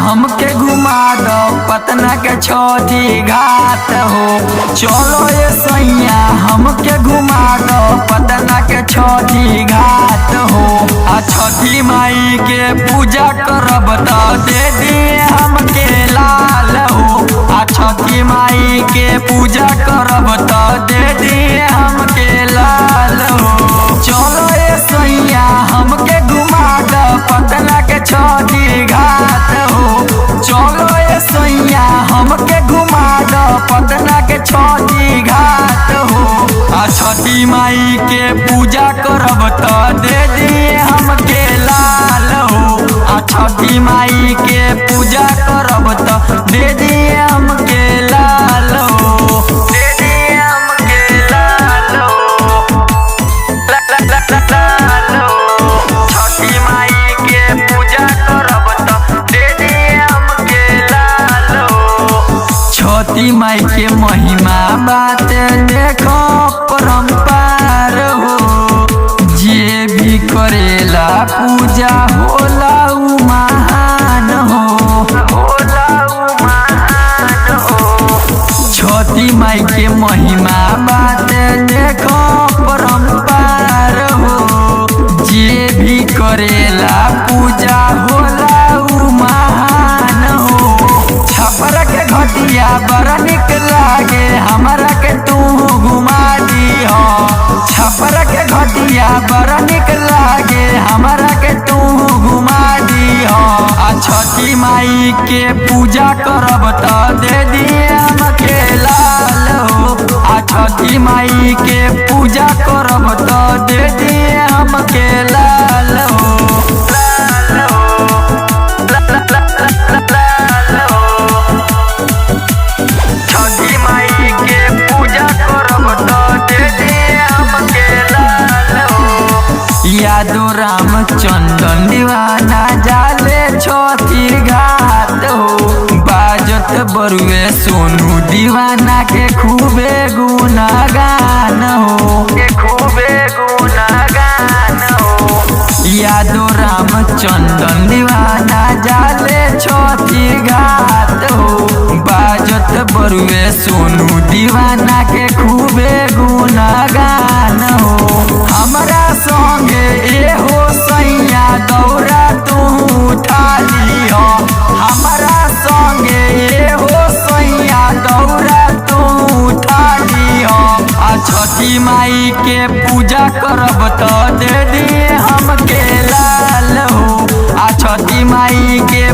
हमके घुमा दो पटना के छठी घाट हो। चलो ये सैया हमके घुमा दो पटना के छठी घाट हो। आ छठी माई के पूजा करब तो दे दिए हमके लाल हो। आ छठी माई के पूजा करब तो दे दिए हमके लाल हो। चलो ये सैया हमके घुमा दो पटना के छठी घाट हो। चलो ये सैया हमके घुमा दो पटना के छठी घाट हो। आ छठी माई के पूजा करब तो दे दिए हमके लाल हो। आ छठी माई के पूजा करब तो दे दिए हमके लाल हो। दे दिए हमके लाल हो। लाल हो। छठी माई के पूजा करब तो दे दिए हमके लाल हो। छठी माई के महिमा बात देखो परम्पार हो। जे भी करेला पूजा होला उ महान हो। होला उ महान हो। छठी माई के महिमा बात देखो परम्पार हो। जे भी करेला पूजा होला उ महान हो। छपरा के घटिया बड़ा निक लागे हमरा के तू घुमा दी हो। छपरा के घटिया बड़ा निक लागे हमरा के तू घुमा दी हो। आ छठी माई के पूजा करब तो दे दिए हमके लाल हो। आ छठी माई के पूजा करब तो दे दिए हमके लाल हो। लाल हो। लाल हो। छठी माई के पूजा करब तो दे दिए हमके लाल हो। यादो रामचंदन दीवाना जाले छठी घाट हो। बाजत बरुए सोनू दीवाना के खूबे गुनगान हो। के खूबे गुनगान हो। यादो रामचंदन दीवाना जाले छठी घाट हो। बाजत बरुए सोनू दीवाना के खूबे गुनगान हो। हमरा संगे एहो सैया दौरा तू उठा लियो। हमरा संगे एहो सैया दौरा तू उठा लियो। आ छठी माई के पूजा करब तो दे दिए हमके लाल हो। आ छठी माई के